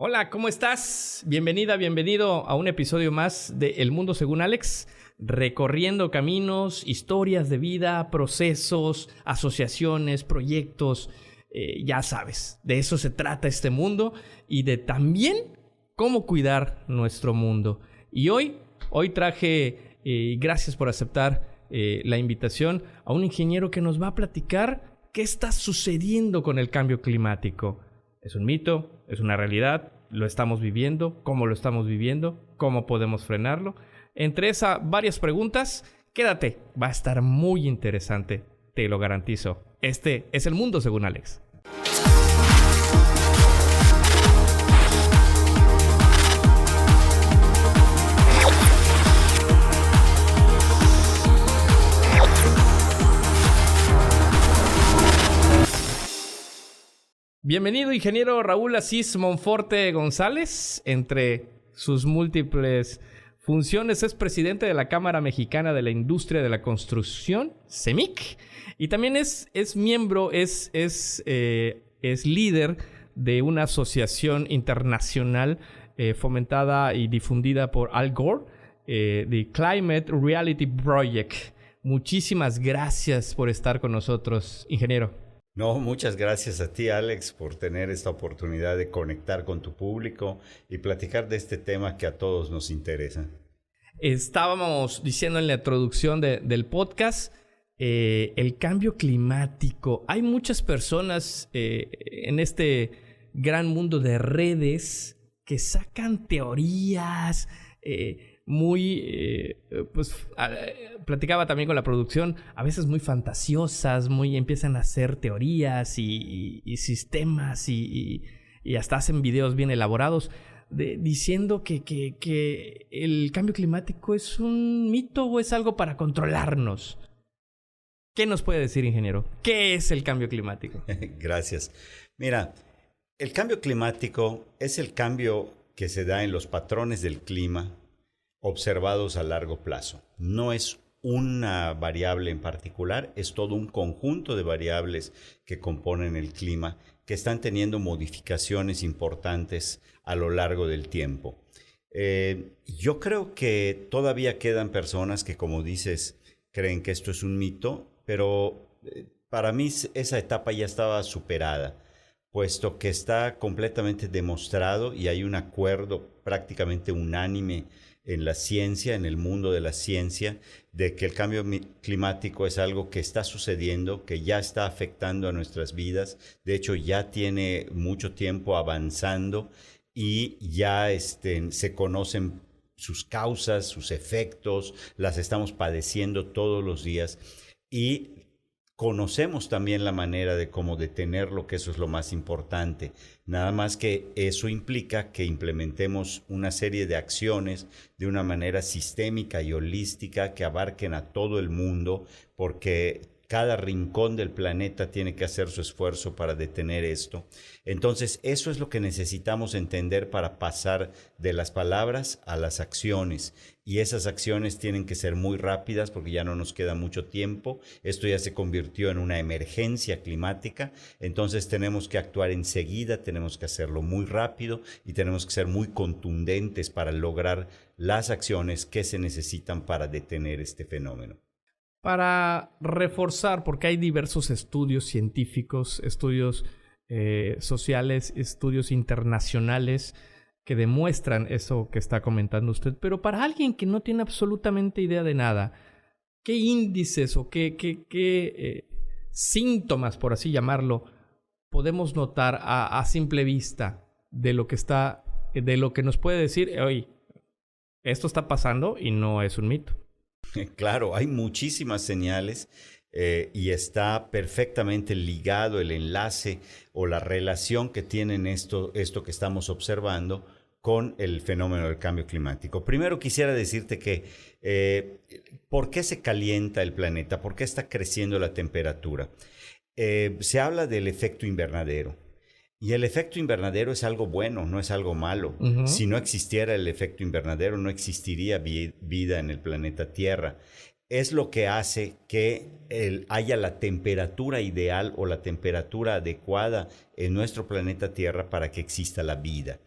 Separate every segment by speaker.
Speaker 1: Hola, ¿cómo estás? Bienvenida, bienvenido a un episodio más de El Mundo Según Alex, recorriendo caminos, historias de vida, procesos, asociaciones, proyectos. Ya sabes, de eso se trata este mundo y de también cómo cuidar nuestro mundo. Y hoy traje, gracias por aceptar la invitación, a un ingeniero que nos va a platicar qué está sucediendo con el cambio climático. ¿Es un mito? ¿Es una realidad? ¿Lo estamos viviendo? ¿Cómo lo estamos viviendo? ¿Cómo podemos frenarlo? Entre esas varias preguntas, quédate. Va a estar muy interesante, te lo garantizo. Este es El Mundo Según Alex. Bienvenido, ingeniero Raúl Asís Monforte González. Entre sus múltiples funciones es presidente de la Cámara Mexicana de la Industria de la Construcción, CEMIC, y también es miembro, es líder de una asociación internacional fomentada y difundida por Al Gore, The Climate Reality Project. Muchísimas gracias por estar con nosotros, ingeniero.
Speaker 2: No, muchas gracias a ti, Alex, por tener esta oportunidad de conectar con tu público y platicar de este tema que a todos nos interesa.
Speaker 1: Estábamos diciendo en la introducción del podcast, el cambio climático. Hay muchas personas en este gran mundo de redes que sacan teorías platicaba también con la producción, a veces muy fantasiosas, empiezan a hacer teorías y sistemas y hasta hacen videos bien elaborados diciendo que el cambio climático es un mito o es algo para controlarnos. ¿Qué nos puede decir, ingeniero? ¿Qué es el cambio climático?
Speaker 2: Gracias. Mira, el cambio climático es el cambio que se da en los patrones del clima observados a largo plazo. No es una variable en particular, es todo un conjunto de variables que componen el clima que están teniendo modificaciones importantes a lo largo del tiempo. Yo creo que todavía quedan personas que, como dices, creen que esto es un mito, pero para mí esa etapa ya estaba superada, puesto que está completamente demostrado y hay un acuerdo prácticamente unánime en la ciencia, en el mundo de la ciencia, de que el cambio climático es algo que está sucediendo, que ya está afectando a nuestras vidas. De hecho, ya tiene mucho tiempo avanzando y ya se conocen sus causas, sus efectos, las estamos padeciendo todos los días y conocemos también la manera de cómo detenerlo, que eso es lo más importante. Nada más que eso implica que implementemos una serie de acciones de una manera sistémica y holística que abarquen a todo el mundo, porque cada rincón del planeta tiene que hacer su esfuerzo para detener esto. Entonces, eso es lo que necesitamos entender para pasar de las palabras a las acciones. Y esas acciones tienen que ser muy rápidas porque ya no nos queda mucho tiempo. Esto ya se convirtió en una emergencia climática. Entonces, tenemos que actuar enseguida, tenemos que hacerlo muy rápido y tenemos que ser muy contundentes para lograr las acciones que se necesitan para detener este fenómeno.
Speaker 1: Para reforzar, porque hay diversos estudios científicos, estudios sociales, estudios internacionales que demuestran eso que está comentando usted, pero para alguien que no tiene absolutamente idea de nada, ¿qué índices o qué síntomas, por así llamarlo, podemos notar a simple vista de lo que nos puede decir, oye, esto está pasando y no es un mito?
Speaker 2: Claro, hay muchísimas señales y está perfectamente ligado el enlace o la relación que tienen esto que estamos observando con el fenómeno del cambio climático. Primero quisiera decirte que ¿por qué se calienta el planeta? ¿Por qué está creciendo la temperatura? Se habla del efecto invernadero. Y el efecto invernadero es algo bueno, no es algo malo. Si no existiera el efecto invernadero, no existiría vida en el planeta Tierra. es lo que hace que haya la temperatura ideal o la temperatura adecuada en nuestro planeta Tierra para que exista la vida.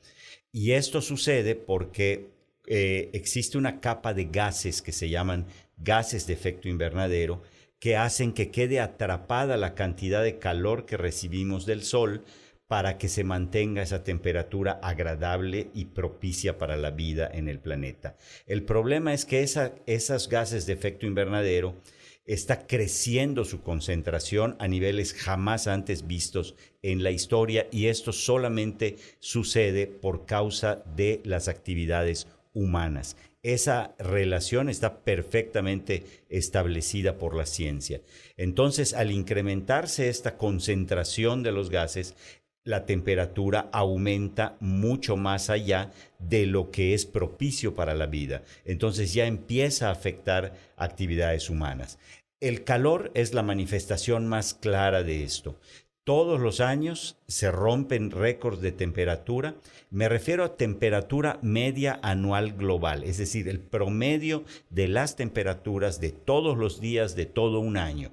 Speaker 2: Y esto sucede porque existe una capa de gases que se llaman gases de efecto invernadero, que hacen que quede atrapada la cantidad de calor que recibimos del Sol para que se mantenga esa temperatura agradable y propicia para la vida en el planeta. El problema es que esos gases de efecto invernadero está creciendo su concentración a niveles jamás antes vistos en la historia, y esto solamente sucede por causa de las actividades humanas. Esa relación está perfectamente establecida por la ciencia. Entonces, al incrementarse esta concentración de los gases, la temperatura aumenta mucho más allá de lo que es propicio para la vida. Entonces ya empieza a afectar actividades humanas. El calor es la manifestación más clara de esto. Todos los años se rompen récords de temperatura. Me refiero a temperatura media anual global, es decir, el promedio de las temperaturas de todos los días de todo un año.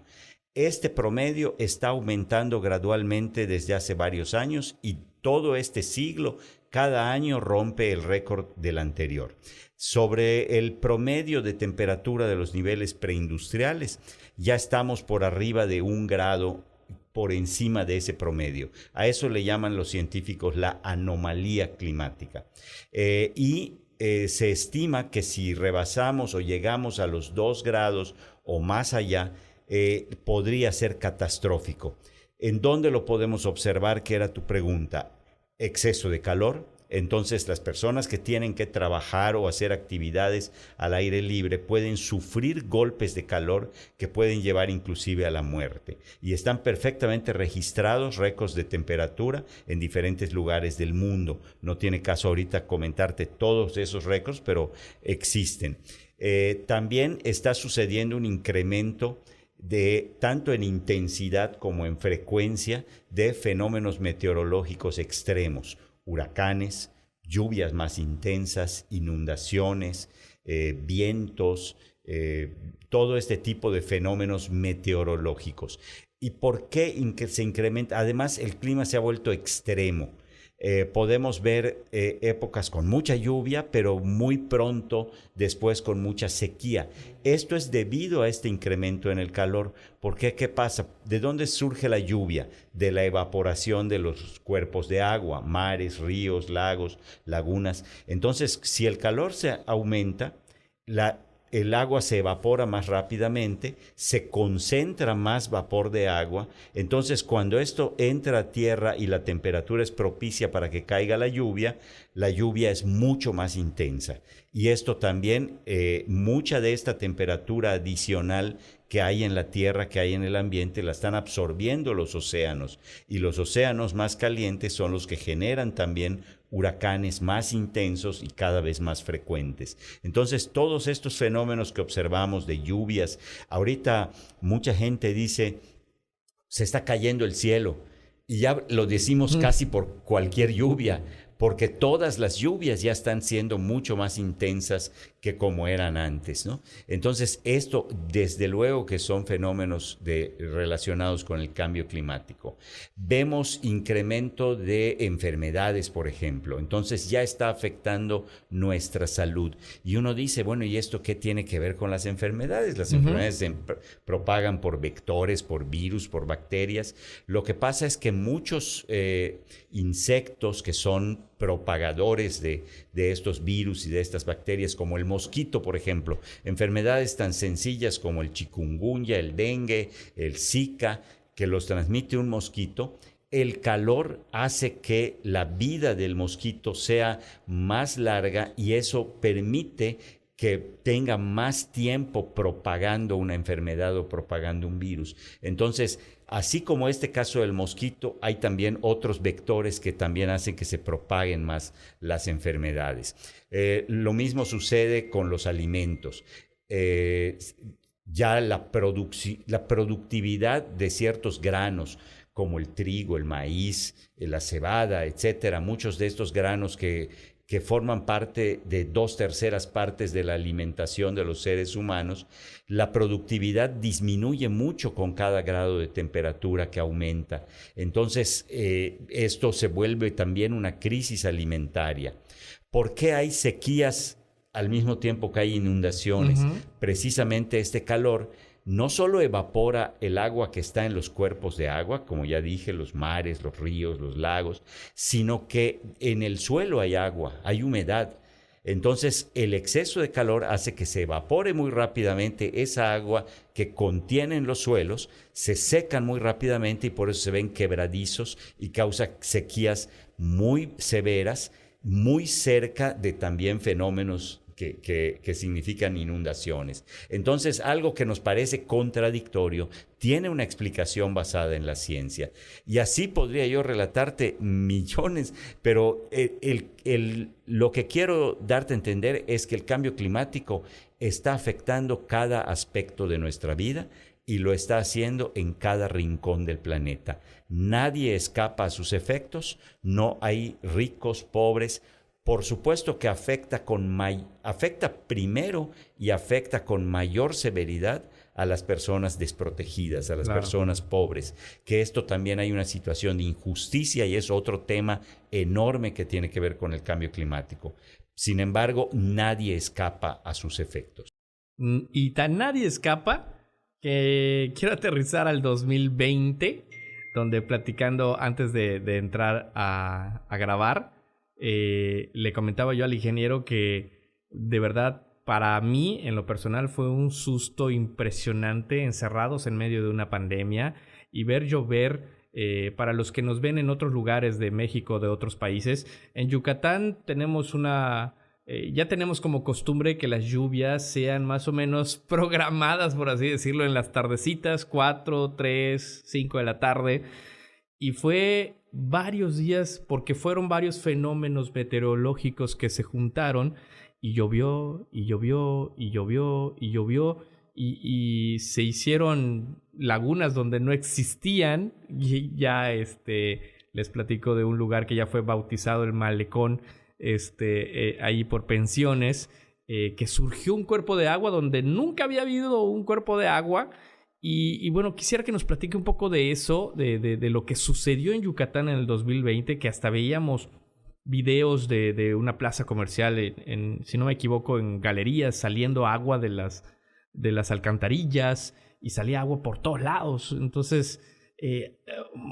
Speaker 2: Este promedio está aumentando gradualmente desde hace varios años, y todo este siglo, cada año rompe el récord del anterior. Sobre el promedio de temperatura de los niveles preindustriales, ya estamos por arriba de 1 grado por encima de ese promedio. A eso le llaman los científicos la anomalía climática. Se estima que si rebasamos o llegamos a los 2 grados o más allá, podría ser catastrófico. ¿En dónde lo podemos observar? Que era tu pregunta. Exceso de calor. Entonces las personas que tienen que trabajar o hacer actividades al aire libre pueden sufrir golpes de calor que pueden llevar inclusive a la muerte. Y están perfectamente registrados récords de temperatura en diferentes lugares del mundo. No tiene caso ahorita comentarte todos esos récords, pero existen. También está sucediendo un incremento tanto en intensidad como en frecuencia de fenómenos meteorológicos extremos, huracanes, lluvias más intensas, inundaciones, vientos, todo este tipo de fenómenos meteorológicos. ¿Y por qué se incrementa? Además, el clima se ha vuelto extremo. Podemos ver épocas con mucha lluvia, pero muy pronto después con mucha sequía. Esto es debido a este incremento en el calor. ¿Por qué? ¿Qué pasa? ¿De dónde surge la lluvia? De la evaporación de los cuerpos de agua, mares, ríos, lagos, lagunas. Entonces, si el calor se aumenta, el agua se evapora más rápidamente, se concentra más vapor de agua. Entonces, cuando esto entra a tierra y la temperatura es propicia para que caiga la lluvia es mucho más intensa. Y esto también, mucha de esta temperatura adicional que hay en la tierra, que hay en el ambiente, la están absorbiendo los océanos. Y los océanos más calientes son los que generan también huracanes más intensos y cada vez más frecuentes. Entonces, todos estos fenómenos que observamos de lluvias, ahorita mucha gente dice, se está cayendo el cielo, y ya lo decimos casi por cualquier lluvia, porque todas las lluvias ya están siendo mucho más intensas que como eran antes, ¿no? Entonces, esto desde luego que son fenómenos relacionados con el cambio climático. Vemos incremento de enfermedades, por ejemplo. Entonces, ya está afectando nuestra salud. Y uno dice, bueno, ¿y esto qué tiene que ver con las enfermedades? Las enfermedades se propagan por vectores, por virus, por bacterias. Lo que pasa es que muchos insectos que son propagadores de estos virus y de estas bacterias, como el mosquito, por ejemplo, enfermedades tan sencillas como el chikungunya, el dengue, el zika, que los transmite un mosquito. El calor hace que la vida del mosquito sea más larga, y eso permite que tenga más tiempo propagando una enfermedad o propagando un virus. Entonces, así como este caso del mosquito, hay también otros vectores que también hacen que se propaguen más las enfermedades. Lo mismo sucede con los alimentos. Ya la productividad de ciertos granos, como el trigo, el maíz, la cebada, etcétera, muchos de estos granos que que forman parte de 2/3 partes de la alimentación de los seres humanos, la productividad disminuye mucho con cada grado de temperatura que aumenta. Entonces, esto se vuelve también una crisis alimentaria. ¿Por qué hay sequías al mismo tiempo que hay inundaciones? Precisamente este calor no solo evapora el agua que está en los cuerpos de agua, como ya dije, los mares, los ríos, los lagos, sino que en el suelo hay agua, hay humedad. Entonces, el exceso de calor hace que se evapore muy rápidamente esa agua que contienen los suelos, se secan muy rápidamente y por eso se ven quebradizos y causa sequías muy severas, muy cerca de también fenómenos que significan inundaciones. Entonces, algo que nos parece contradictorio tiene una explicación basada en la ciencia. Y así podría yo relatarte millones, pero lo que quiero darte a entender es que el cambio climático está afectando cada aspecto de nuestra vida y lo está haciendo en cada rincón del planeta. Nadie escapa a sus efectos, no hay ricos, pobres. Por supuesto que afecta primero y afecta con mayor severidad a las personas desprotegidas, a las personas pobres, que esto también hay una situación de injusticia y es otro tema enorme que tiene que ver con el cambio climático. Sin embargo, nadie escapa a sus efectos.
Speaker 1: Y tan nadie escapa que quiero aterrizar al 2020, donde platicando antes de entrar a grabar, le comentaba yo al ingeniero que de verdad para mí en lo personal fue un susto impresionante encerrados en medio de una pandemia y ver llover. Para los que nos ven en otros lugares de México, de otros países, en Yucatán tenemos ya tenemos como costumbre que las lluvias sean más o menos programadas, por así decirlo, en las tardecitas, 4, 3, 5 de la tarde. Y fue varios días porque fueron varios fenómenos meteorológicos que se juntaron y llovió, y llovió, y llovió, y llovió, y se hicieron lagunas donde no existían. Y ya les platico de un lugar que ya fue bautizado el Malecón, ahí por Pensiones, que surgió un cuerpo de agua donde nunca había habido un cuerpo de agua. Y bueno, quisiera que nos platique un poco de eso, de lo que sucedió en Yucatán en el 2020, que hasta veíamos videos de una plaza comercial, si no me equivoco, en galerías, saliendo agua de las alcantarillas y salía agua por todos lados. Entonces,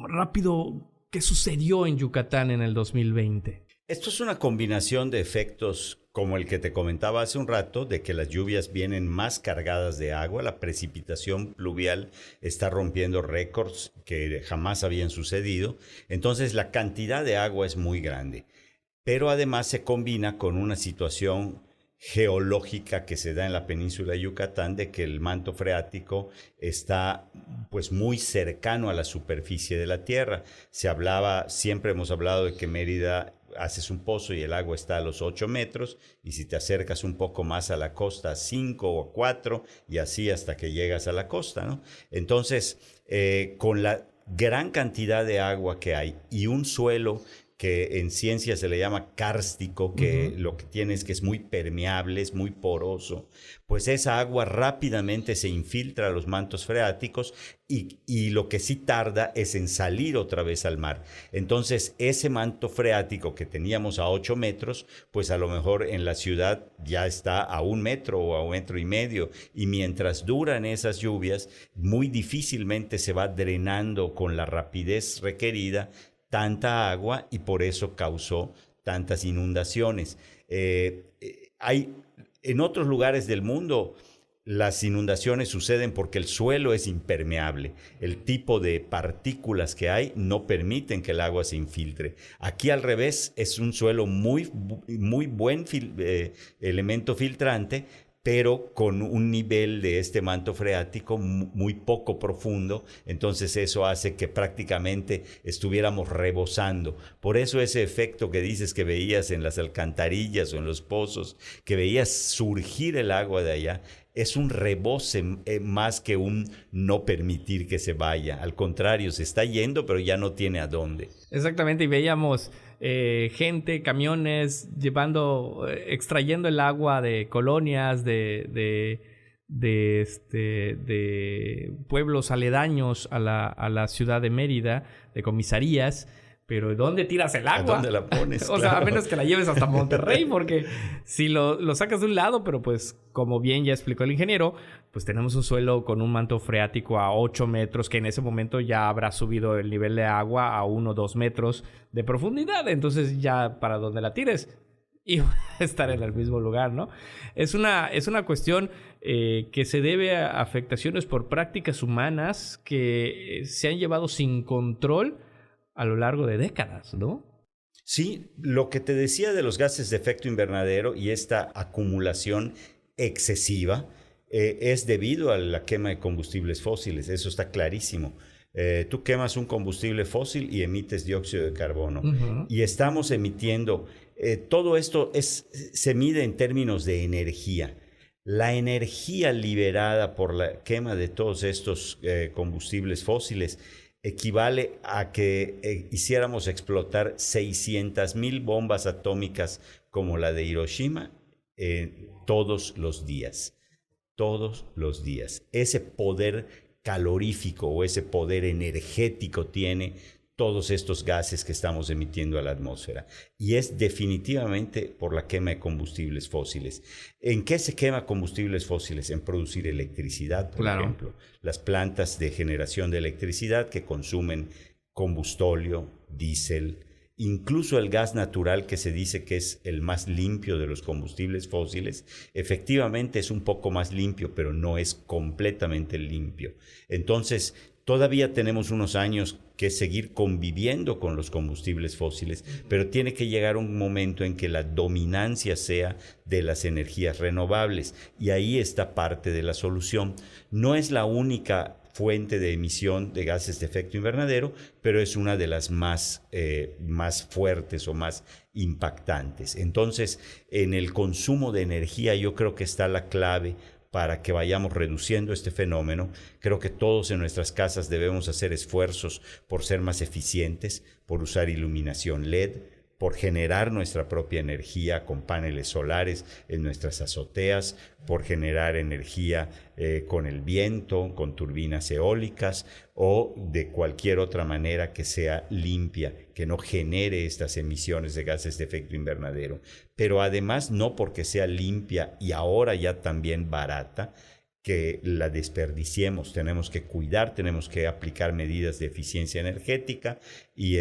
Speaker 1: rápido, ¿qué sucedió en Yucatán en el 2020?
Speaker 2: Esto es una combinación de efectos como el que te comentaba hace un rato, de que las lluvias vienen más cargadas de agua, la precipitación pluvial está rompiendo récords que jamás habían sucedido, entonces la cantidad de agua es muy grande, pero además se combina con una situación geológica que se da en la península de Yucatán, de que el manto freático está pues muy cercano a la superficie de la Tierra. Siempre hemos hablado de que Mérida haces un pozo y el agua está a los 8 metros, y si te acercas un poco más a la costa, a 5 o 4, y así hasta que llegas a la costa, ¿no? Entonces, con la gran cantidad de agua que hay y un suelo que en ciencia se le llama kárstico, que lo que tiene es que es muy permeable, es muy poroso, pues esa agua rápidamente se infiltra a los mantos freáticos y lo que sí tarda es en salir otra vez al mar. Entonces, ese manto freático que teníamos a 8 metros, pues a lo mejor en la ciudad ya está a 1 metro o a 1,5 metros, y mientras duran esas lluvias, muy difícilmente se va drenando con la rapidez requerida tanta agua, y por eso causó tantas inundaciones. En otros lugares del mundo las inundaciones suceden porque el suelo es impermeable. El tipo de partículas que hay no permiten que el agua se infiltre. Aquí al revés, es un suelo muy buen elemento filtrante, pero con un nivel de este manto freático muy poco profundo, entonces eso hace que prácticamente estuviéramos rebosando. Por eso ese efecto que dices que veías en las alcantarillas o en los pozos, que veías surgir el agua de allá, es un rebose más que un no permitir que se vaya. Al contrario, se está yendo, pero ya no tiene a dónde.
Speaker 1: Exactamente, y veíamos gente, camiones, extrayendo el agua de colonias, de pueblos aledaños a la ciudad de Mérida, de comisarías. Pero ¿dónde tiras el agua?
Speaker 2: ¿A dónde la pones?
Speaker 1: O sea, a menos que la lleves hasta Monterrey, porque si lo sacas de un lado, pero pues como bien ya explicó el ingeniero, pues tenemos un suelo con un manto freático a 8 metros, que en ese momento ya habrá subido el nivel de agua a 1 o 2 metros de profundidad. Entonces ya para donde la tires, iba a estar en el mismo lugar, ¿no? Es una cuestión que se debe a afectaciones por prácticas humanas que se han llevado sin control a lo largo de décadas, ¿no?
Speaker 2: Sí, lo que te decía de los gases de efecto invernadero y esta acumulación excesiva es debido a la quema de combustibles fósiles, eso está clarísimo. Tú quemas un combustible fósil y emites dióxido de carbono. Uh-huh. Y estamos emitiendo, todo esto se mide en términos de energía. La energía liberada por la quema de todos estos combustibles fósiles equivale a que hiciéramos explotar 600,000 bombas atómicas como la de Hiroshima todos los días. Todos los días. Ese poder calorífico o ese poder energético tiene todos estos gases que estamos emitiendo a la atmósfera. Y es definitivamente por la quema de combustibles fósiles. ¿En qué se quema combustibles fósiles? En producir electricidad, por ejemplo. Las plantas de generación de electricidad que consumen combustóleo, diésel, incluso el gas natural, que se dice que es el más limpio de los combustibles fósiles, efectivamente es un poco más limpio, pero no es completamente limpio. Entonces, todavía tenemos unos años que seguir conviviendo con los combustibles fósiles, pero tiene que llegar un momento en que la dominancia sea de las energías renovables, y ahí está parte de la solución. No es la única fuente de emisión de gases de efecto invernadero, pero es una de las más fuertes o más impactantes. Entonces, en el consumo de energía yo creo que está la clave para que vayamos reduciendo este fenómeno. Creo que todos en nuestras casas debemos hacer esfuerzos por ser más eficientes, por usar iluminación LED, por generar nuestra propia energía con paneles solares en nuestras azoteas, por generar energía con el viento, con turbinas eólicas o de cualquier otra manera que sea limpia, que no genere estas emisiones de gases de efecto invernadero. Pero además no porque sea limpia y ahora ya también barata, que la desperdiciemos. Tenemos que cuidar, tenemos que aplicar medidas de eficiencia energética y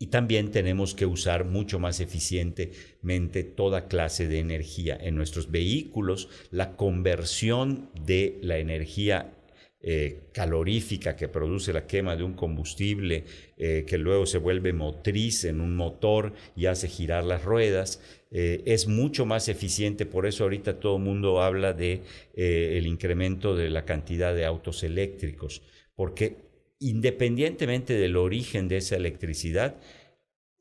Speaker 2: también tenemos que usar mucho más eficientemente toda clase de energía. En nuestros vehículos, la conversión de la energía calorífica que produce la quema de un combustible que luego se vuelve motriz en un motor y hace girar las ruedas, es mucho más eficiente. Por eso ahorita todo el mundo habla de el incremento de la cantidad de autos eléctricos, porque independientemente del origen de esa electricidad,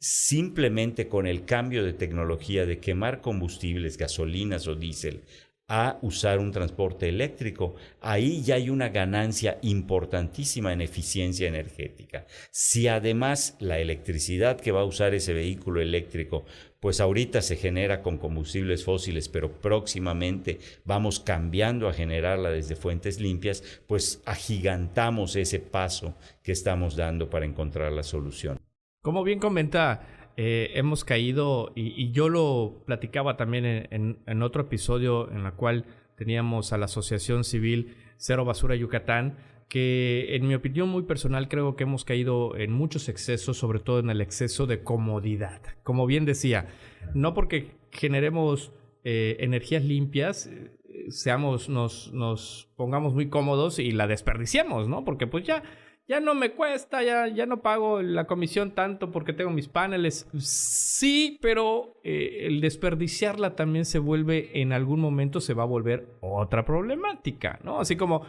Speaker 2: simplemente con el cambio de tecnología de quemar combustibles, gasolinas o diésel, a usar un transporte eléctrico, ahí ya hay una ganancia importantísima en eficiencia energética. Si además la electricidad que va a usar ese vehículo eléctrico, pues ahorita se genera con combustibles fósiles, pero próximamente vamos cambiando a generarla desde fuentes limpias, pues agigantamos ese paso que estamos dando para encontrar la solución.
Speaker 1: Como bien comenta, hemos caído, y yo lo platicaba también en otro episodio en la cual teníamos a la Asociación Civil Cero Basura Yucatán, que en mi opinión muy personal creo que hemos caído en muchos excesos, sobre todo en el exceso de comodidad. Como bien decía, no porque generemos energías limpias, nos pongamos muy cómodos y la desperdiciemos, ¿no? Porque pues ya no me cuesta, ya no pago la comisión tanto porque tengo mis paneles. Sí, pero el desperdiciarla también en algún momento se va a volver otra problemática, ¿no? Así como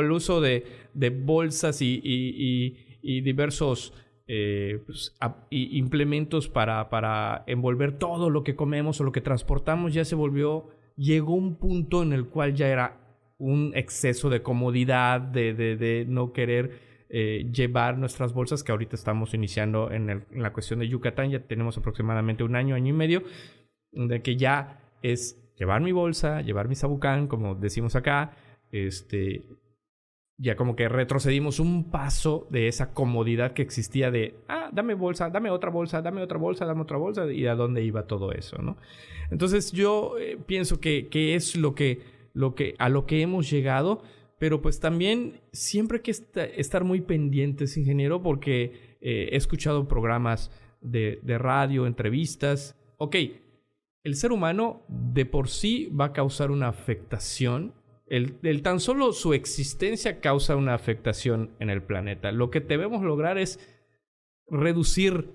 Speaker 1: el uso de bolsas y diversos implementos para envolver todo lo que comemos o lo que transportamos, llegó un punto en el cual ya era un exceso de comodidad, de no querer llevar nuestras bolsas, que ahorita estamos iniciando en la cuestión de Yucatán. Ya tenemos aproximadamente un año y medio, de que ya es llevar mi bolsa, llevar mi sabucán, como decimos acá. Ya como que retrocedimos un paso de esa comodidad que existía de, dame bolsa, dame otra bolsa, dame otra bolsa, dame otra bolsa, y a dónde iba todo eso, ¿no? Entonces yo pienso que es a lo que hemos llegado, pero pues también siempre hay que estar muy pendientes, ingeniero, porque he escuchado programas de radio, entrevistas. Ok, el ser humano de por sí va a causar una afectación. El tan solo su existencia causa una afectación en el planeta. Lo que debemos lograr es reducir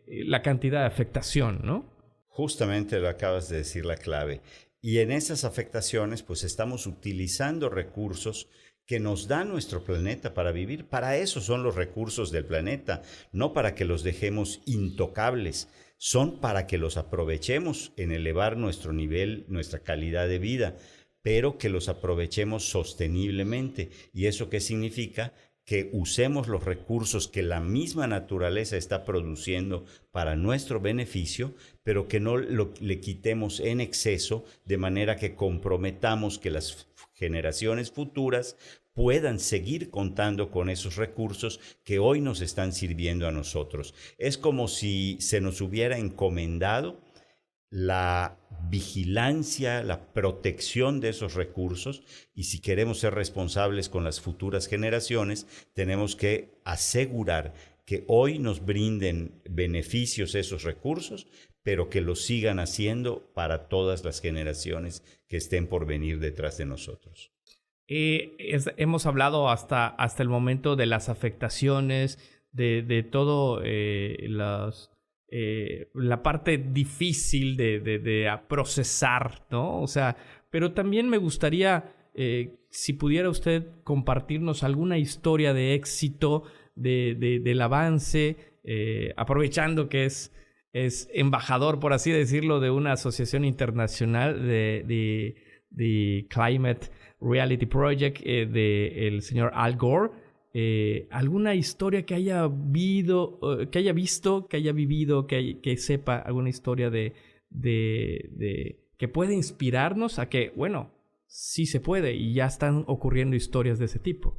Speaker 1: la cantidad de afectación, ¿no?
Speaker 2: Justamente lo acabas de decir la clave. Y en esas afectaciones, pues estamos utilizando recursos que nos da nuestro planeta para vivir. Para eso son los recursos del planeta, no para que los dejemos intocables. Son para que los aprovechemos en elevar nuestro nivel, nuestra calidad de vida, pero que los aprovechemos sosteniblemente. ¿Y eso qué significa? Que usemos los recursos que la misma naturaleza está produciendo para nuestro beneficio, pero que no le quitemos en exceso, de manera que comprometamos que las generaciones futuras puedan seguir contando con esos recursos que hoy nos están sirviendo a nosotros. Es como si se nos hubiera encomendado la vigilancia, la protección de esos recursos, y si queremos ser responsables con las futuras generaciones, tenemos que asegurar que hoy nos brinden beneficios esos recursos, pero que lo sigan haciendo para todas las generaciones que estén por venir detrás de nosotros.
Speaker 1: Hemos hablado hasta el momento de las afectaciones, de todo la parte difícil de procesar, ¿no? O sea, pero también me gustaría, si pudiera usted compartirnos alguna historia de éxito, del avance, aprovechando que es embajador, por así decirlo, de una asociación internacional de Climate Reality Project, del señor Al Gore. ¿Alguna historia que haya visto, que haya vivido, que sepa alguna historia que puede inspirarnos a que, bueno, sí se puede, y ya están ocurriendo historias de ese tipo?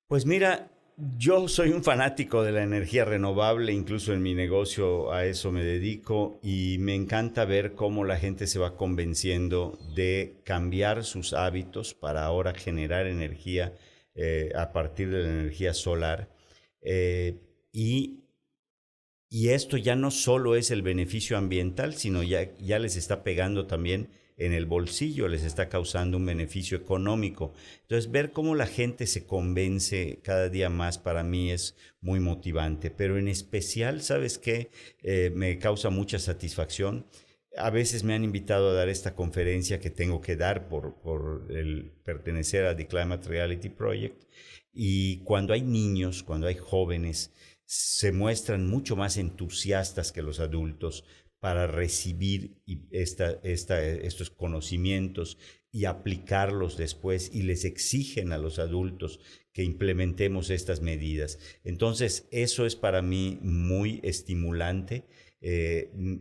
Speaker 2: Pues mira, yo soy un fanático de la energía renovable, incluso en mi negocio a eso me dedico, y me encanta ver cómo la gente se va convenciendo de cambiar sus hábitos para ahora generar energía a partir de la energía solar. Y esto ya no solo es el beneficio ambiental, sino ya les está pegando también en el bolsillo, les está causando un beneficio económico. Entonces, ver cómo la gente se convence cada día más, para mí es muy motivante. Pero en especial, ¿sabes qué? Me causa mucha satisfacción. A veces me han invitado a dar esta conferencia que tengo que dar por el pertenecer a The Climate Reality Project. Y cuando hay niños, cuando hay jóvenes, se muestran mucho más entusiastas que los adultos para recibir estos conocimientos y aplicarlos después, y les exigen a los adultos que implementemos estas medidas. Entonces, eso es para mí muy estimulante.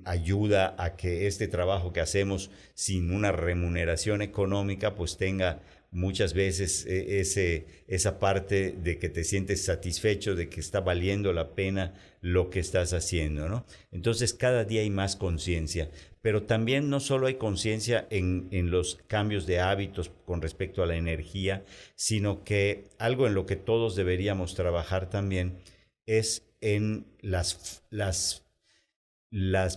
Speaker 2: Ayuda a que este trabajo que hacemos sin una remuneración económica pues tenga muchas veces esa parte de que te sientes satisfecho de que está valiendo la pena lo que estás haciendo, ¿no? Entonces cada día hay más conciencia, pero también no solo hay conciencia en los cambios de hábitos con respecto a la energía, sino que algo en lo que todos deberíamos trabajar también es en las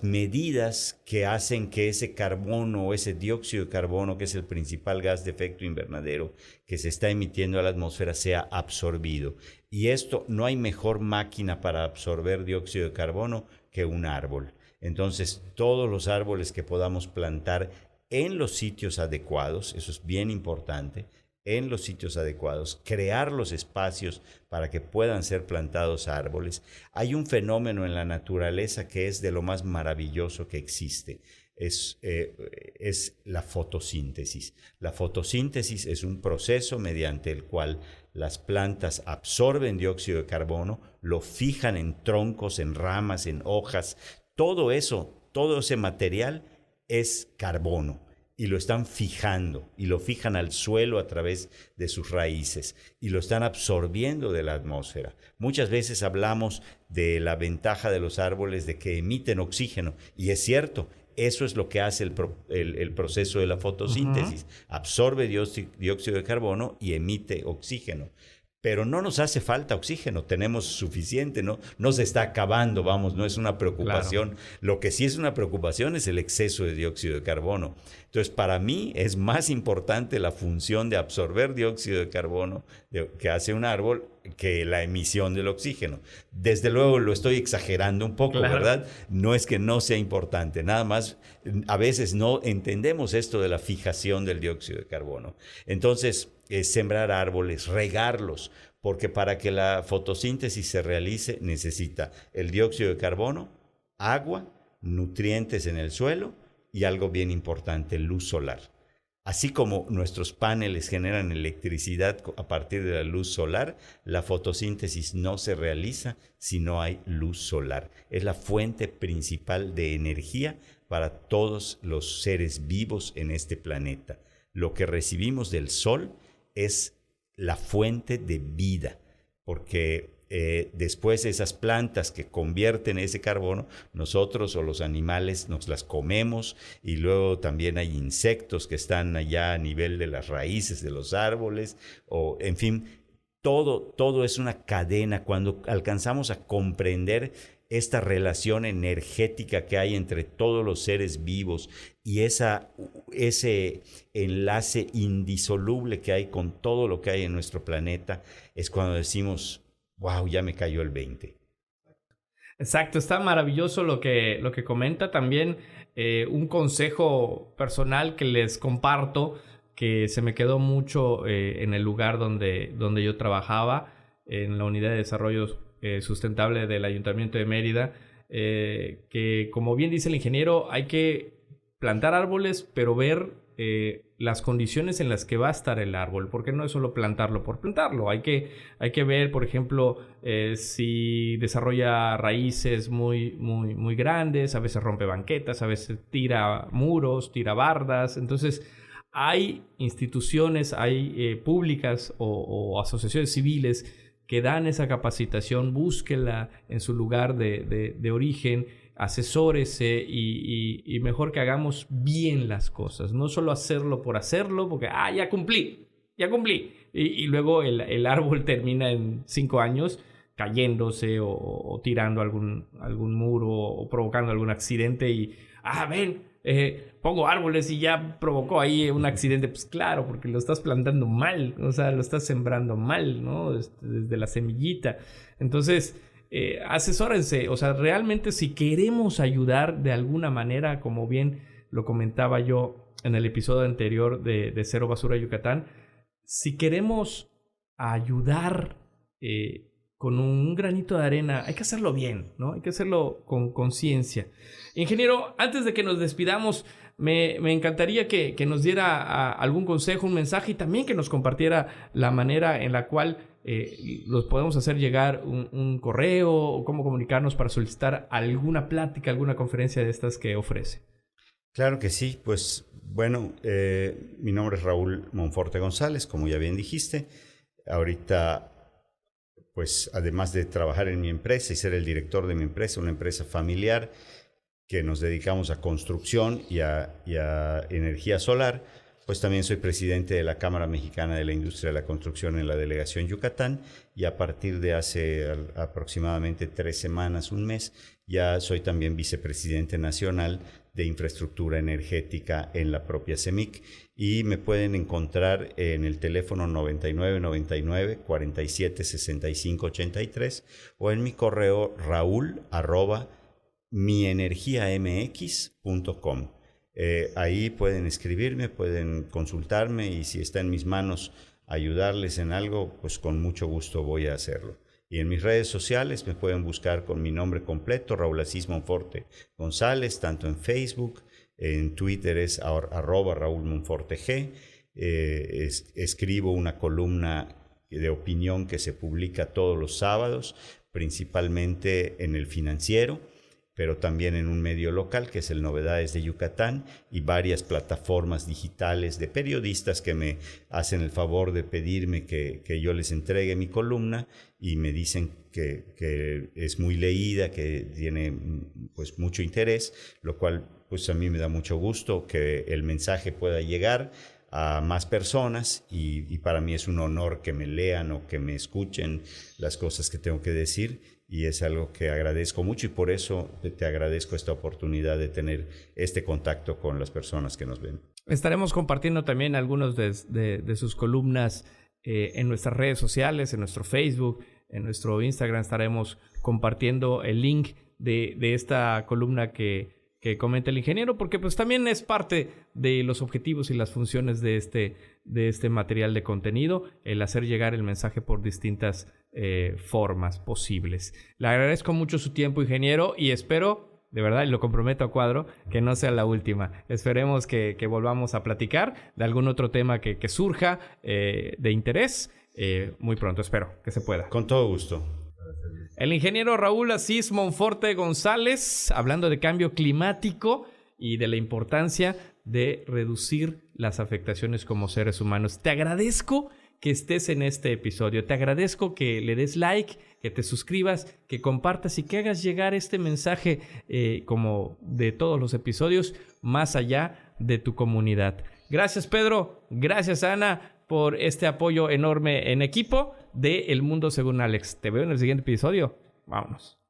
Speaker 2: medidas que hacen que ese carbono o ese dióxido de carbono, que es el principal gas de efecto invernadero que se está emitiendo a la atmósfera, sea absorbido. Y esto, no hay mejor máquina para absorber dióxido de carbono que un árbol. Entonces, todos los árboles que podamos plantar en los sitios adecuados, eso es bien importante, en los sitios adecuados, crear los espacios para que puedan ser plantados árboles. Hay un fenómeno en la naturaleza que es de lo más maravilloso que existe. Es la fotosíntesis. La fotosíntesis es un proceso mediante el cual las plantas absorben dióxido de carbono, lo fijan en troncos, en ramas, en hojas. Todo eso, todo ese material es carbono y lo están fijando y lo fijan al suelo a través de sus raíces y lo están absorbiendo de la atmósfera. Muchas veces hablamos de la ventaja de los árboles de que emiten oxígeno y es cierto. Eso es lo que hace el proceso de la fotosíntesis. Absorbe dióxido de carbono y emite oxígeno. Pero no nos hace falta oxígeno, tenemos suficiente, no se está acabando, vamos, no es una preocupación. Claro. Lo que sí es una preocupación es el exceso de dióxido de carbono. Entonces, para mí es más importante la función de absorber dióxido de carbono que hace un árbol que la emisión del oxígeno. Desde luego lo estoy exagerando un poco, claro. ¿Verdad? No es que no sea importante, nada más a veces no entendemos esto de la fijación del dióxido de carbono. Entonces, sembrar árboles, regarlos, porque para que la fotosíntesis se realice necesita el dióxido de carbono, agua, nutrientes en el suelo y algo bien importante, luz solar. Así como nuestros paneles generan electricidad a partir de la luz solar, la fotosíntesis no se realiza si no hay luz solar. Es la fuente principal de energía para todos los seres vivos en este planeta. Lo que recibimos del sol es la fuente de vida, porque después esas plantas que convierten ese carbono, nosotros o los animales nos las comemos y luego también hay insectos que están allá a nivel de las raíces de los árboles, o en fin, todo es una cadena. Cuando alcanzamos a comprender esta relación energética que hay entre todos los seres vivos y ese enlace indisoluble que hay con todo lo que hay en nuestro planeta, es cuando decimos, wow, ya me cayó el 20.
Speaker 1: Exacto, está maravilloso lo que comenta. También un consejo personal que les comparto, que se me quedó mucho en el lugar donde yo trabajaba, en la Unidad de Desarrollo Sustentable del Ayuntamiento de Mérida, que como bien dice el ingeniero, hay que plantar árboles, pero ver las condiciones en las que va a estar el árbol, porque no es solo plantarlo por plantarlo, hay que ver, por ejemplo, si desarrolla raíces muy grandes, a veces rompe banquetas, a veces tira muros, tira bardas. Entonces hay instituciones, hay públicas o asociaciones civiles que dan esa capacitación. Búsquela en su lugar de origen, asesórese y mejor que hagamos bien las cosas, no solo hacerlo por hacerlo, porque ya cumplí, y luego el árbol termina en 5 años cayéndose o tirando algún muro o provocando algún accidente y pongo árboles y ya provocó ahí un accidente. Pues claro, porque lo estás plantando mal, o sea, lo estás sembrando mal, ¿no? Desde la semillita. Entonces, asesórense, o sea, realmente si queremos ayudar de alguna manera, como bien lo comentaba yo en el episodio anterior de Cero Basura Yucatán, si queremos ayudar con un granito de arena, hay que hacerlo bien, ¿no? Hay que hacerlo con conciencia. Ingeniero, antes de que nos despidamos, me encantaría que nos diera algún consejo, un mensaje, y también que nos compartiera la manera en la cual los podemos hacer llegar un correo o cómo comunicarnos para solicitar alguna plática, alguna conferencia de estas que ofrece.
Speaker 2: Claro que sí, pues bueno, mi nombre es Raúl Monforte González, como ya bien dijiste. Ahorita, pues además de trabajar en mi empresa y ser el director de mi empresa, una empresa familiar que nos dedicamos a construcción y a energía solar, pues también soy presidente de la Cámara Mexicana de la Industria de la Construcción en la Delegación Yucatán, y a partir de hace aproximadamente 3 semanas, un mes, ya soy también vicepresidente nacional de infraestructura energética en la propia CEMIC, y me pueden encontrar en el teléfono 9999 47 65 83 o en mi correo raul@mienergiamx.com. Ahí pueden escribirme, pueden consultarme, y si está en mis manos ayudarles en algo, pues con mucho gusto voy a hacerlo. Y en mis redes sociales me pueden buscar con mi nombre completo, Raúl Asís Monforte González, tanto en Facebook, en Twitter es @Raúl Monforte G. Escribo una columna de opinión que se publica todos los sábados, principalmente en El Financiero, pero también en un medio local que es el Novedades de Yucatán, y varias plataformas digitales de periodistas que me hacen el favor de pedirme que yo les entregue mi columna, y me dicen que es muy leída, que tiene pues mucho interés, lo cual pues a mí me da mucho gusto que el mensaje pueda llegar a más personas, y para mí es un honor que me lean o que me escuchen las cosas que tengo que decir, y es algo que agradezco mucho, y por eso te agradezco esta oportunidad de tener este contacto con las personas que nos ven.
Speaker 1: Estaremos compartiendo también algunos de sus columnas en nuestras redes sociales, en nuestro Facebook, en nuestro Instagram. Estaremos compartiendo el link de esta columna que comenta el ingeniero, porque pues también es parte de los objetivos y las funciones de este material de contenido, el hacer llegar el mensaje por distintas formas posibles. Le agradezco mucho su tiempo, ingeniero, y espero, de verdad, y lo comprometo a cuadro, que no sea la última. Esperemos que volvamos a platicar de algún otro tema que surja de interés muy pronto. Espero que se pueda.
Speaker 2: Con todo gusto.
Speaker 1: El ingeniero Raúl Asís Monforte González, hablando de cambio climático y de la importancia de reducir las afectaciones como seres humanos. Te agradezco que estés en este episodio. Te agradezco que le des like, que te suscribas, que compartas y que hagas llegar este mensaje como de todos los episodios más allá de tu comunidad. Gracias, Pedro. Gracias, Ana, por este apoyo enorme en equipo de El Mundo Según Alex. Te veo en el siguiente episodio. Vámonos.